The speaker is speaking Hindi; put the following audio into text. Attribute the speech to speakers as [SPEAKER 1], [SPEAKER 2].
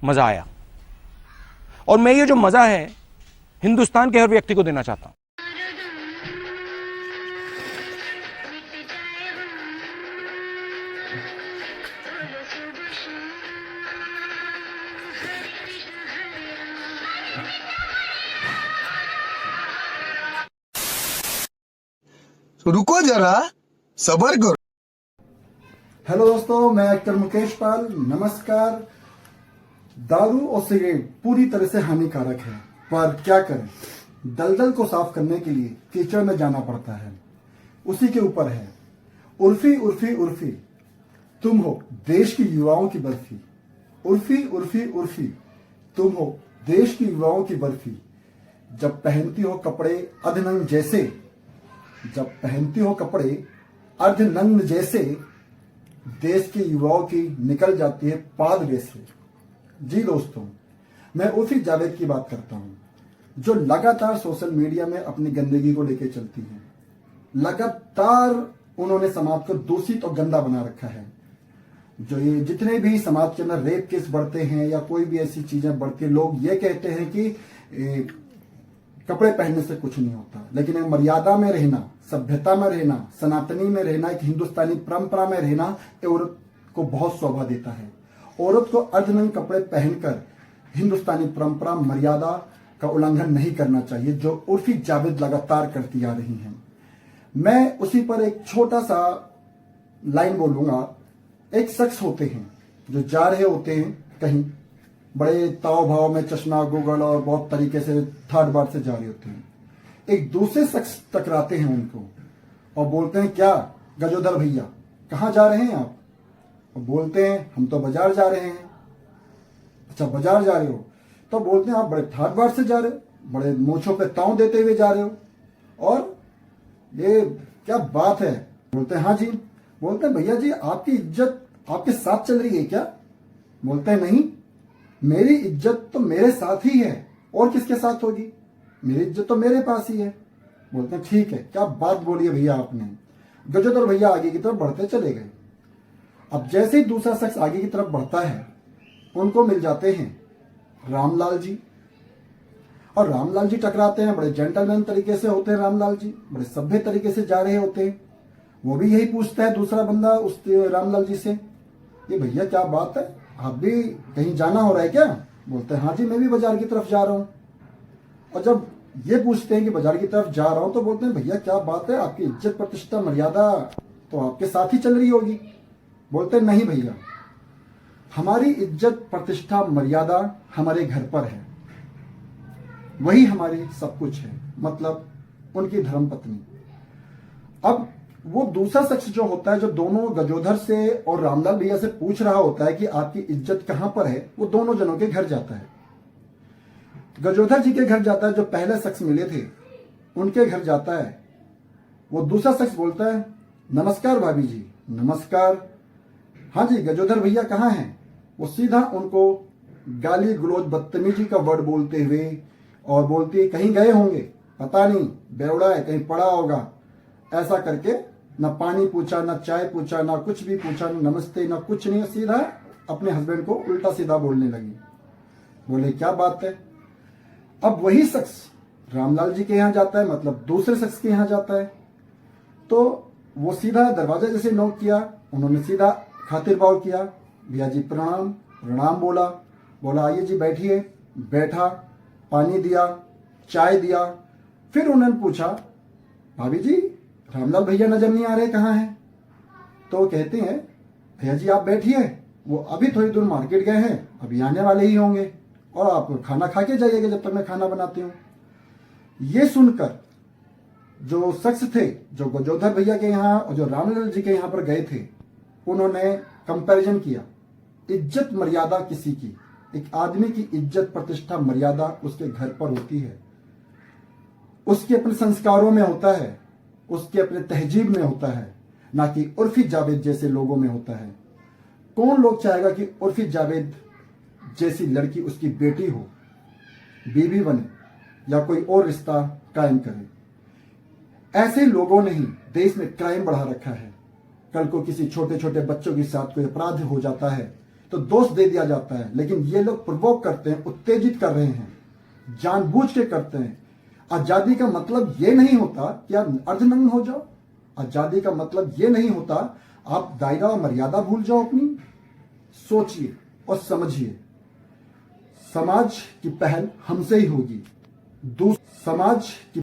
[SPEAKER 1] मजा आया। और मैं ये जो मजा है हिंदुस्तान के हर व्यक्ति को देना चाहता हूं।
[SPEAKER 2] रुको जरा, सबर करो।
[SPEAKER 3] हेलो दोस्तों, मैं एक्टर मुकेश पाल। नमस्कार। दारू और सिगरेट पूरी तरह से हानिकारक है, पर क्या करें, दलदल को साफ करने के लिए कीचड़ में जाना पड़ता है। उसी के ऊपर है उर्फी उर्फी उर्फी, तुम हो देश की युवाओं की बर्फी। उर्फी उर्फी उर्फी, तुम हो देश की युवाओं की बर्फी। जब पहनती हो कपड़े अधनंग जैसे, जब पहनती हो कपड़े अर्धनग्न जैसे, देश के युवाओं की निकल जाती है पाद रेसे। जी दोस्तों, मैं उर्फी जावेद की बात करता हूं, जो लगातार सोशल मीडिया में अपनी गंदगी को लेकर चलती हैं। लगातार उन्होंने समाज को दूषित और गंदा बना रखा है। जो ये जितने भी समाज के अंदर रेप केस बढ़ते हैं या कोई भी ऐसी चीजें बढ़ती है, लोग ये कहते हैं कि कपड़े पहनने से कुछ नहीं होता, लेकिन मर्यादा में रहना, सभ्यता में रहना, सनातनी में रहना, एक हिंदुस्तानी परंपरा में रहना, ये औरत को बहुत शोभा देता है। औरत को अर्धनग्न कपड़े पहनकर हिंदुस्तानी परंपरा मर्यादा का उल्लंघन नहीं करना चाहिए, जो उर्फी जावेद लगातार करती आ रही हैं। मैं उसी पर एक छोटा सा लाइन बोलूंगा। एक शख्स होते हैं जो जा रहे होते हैं कहीं, बड़े ताव भाव में, चश्मा गूगल और बहुत तरीके से थर्ड बार से जा रहे होते हैं। एक दूसरे शख्स टकराते हैं उनको और बोलते हैं, क्या गजोदर भैया कहाँ जा रहे हैं आप? और बोलते हैं, हम तो बाजार जा रहे हैं। अच्छा, बाजार जा रहे हो? तो बोलते हैं, आप बड़े ठाट बाट से जा रहे हो, बड़े मूंछों पे ताव देते हुए जा रहे हो, और ये क्या बात है? बोलते हैं, हाँ जी। बोलते हैं, भैया जी आपकी इज्जत आपके साथ चल रही है क्या? बोलते हैं, नहीं, मेरी इज्जत तो मेरे साथ ही है, और किसके साथ होगी? मेरी इज्जत तो मेरे पास ही है। बोलते हैं, ठीक है, क्या बात बोली है भैया आपने। गजोदर भैया आगे की तरफ बढ़ते चले गए। अब जैसे ही दूसरा शख्स आगे की तरफ बढ़ता है, उनको मिल जाते हैं रामलाल जी। और रामलाल जी टकराते हैं, बड़े जेंटलमैन तरीके से होते हैं रामलाल जी, बड़े सभ्य तरीके से जा रहे होते हैं। वो भी यही पूछता है दूसरा बंदा उस रामलाल जी से, ये भैया क्या बात है, आप भी कहीं जाना हो रहा है क्या? बोलते हैं, हाँ जी, मैं भी बाजार की तरफ जा रहा हूँ। और जब ये पूछते हैं कि बाजार की तरफ जा रहा हूं, तो बोलते हैं, भैया क्या बात है, आपकी इज्जत प्रतिष्ठा मर्यादा तो आपके साथ ही चल रही होगी। बोलते हैं, नहीं भैया, हमारी इज्जत प्रतिष्ठा मर्यादा हमारे घर पर है, वही हमारी सब कुछ है, मतलब उनकी धर्मपत्नी। अब वो दूसरा शख्स जो होता है, जो दोनों गजोधर से और रामलाल भैया से पूछ रहा होता है कि आपकी इज्जत कहां पर है, वो दोनों जनों के घर जाता है। गजोधर जी के घर जाता है, जो पहले शख्स मिले थे उनके घर जाता है। वो दूसरा शख्स बोलता है, नमस्कार भाभी जी। नमस्कार। हाँ जी, गजोधर भैया कहाँ हैं? वो सीधा उनको गाली गलौज बदतमीजी का वर्ड बोलते हुए, और बोलती है, कहीं गए होंगे, पता नहीं, बेवड़ा है, कहीं पड़ा होगा। ऐसा करके ना पानी पूछा, ना चाय पूछा, ना कुछ भी पूछा, ना नमस्ते, ना कुछ नहीं, सीधा अपने हस्बैंड को उल्टा सीधा बोलने लगी। बोले, क्या बात है? अब वही शख्स रामलाल जी के यहां जाता है, मतलब दूसरे शख्स के यहां जाता है। तो वो सीधा दरवाजा जैसे नॉक किया, उन्होंने सीधा खातिर भाव किया, भैया जी प्रणाम। प्रणाम बोला, बोला आइए जी बैठिए। बैठा, पानी दिया, चाय दिया। फिर उन्होंने पूछा, भाभी जी रामलाल भैया नजर नहीं आ रहे, कहाँ हैं? तो कहते हैं, भैया जी आप बैठिए, वो अभी थोड़ी दूर मार्केट गए हैं, अभी आने वाले ही होंगे, और आप खाना खा के जाइएगा जब तक मैं खाना बनाती हूँ। ये सुनकर जो शख्स थे, जो गजोधर भैया के यहाँ और जो रामलाल जी के यहाँ पर गए थे, उन्होंने कंपैरिजन किया। इज्जत मर्यादा किसी की, एक आदमी की इज्जत प्रतिष्ठा मर्यादा उसके घर पर होती है, उसके अपने संस्कारों में होता है, उसके अपने तहजीब में होता है, ना कि उर्फी जावेद जैसे लोगों में होता है। कौन लोग चाहेगा कि उर्फी जावेद जैसी लड़की उसकी बेटी हो, बीवी बने, या कोई और रिश्ता कायम करे? ऐसे लोगों ने ही देश में क्राइम बढ़ा रखा है। कल को किसी छोटे छोटे बच्चों के साथ कोई अपराध हो जाता है तो दोष दे दिया जाता है, लेकिन ये लोग प्रवोक करते हैं, उत्तेजित कर रहे हैं, जानबूझ के करते हैं। आजादी का मतलब ये नहीं होता कि आप अर्धनग्न हो जाओ। आजादी का मतलब ये नहीं होता आप दायरा और मर्यादा भूल जाओ अपनी। सोचिए और समझिए, समाज की पहल हमसे ही होगी। समाज की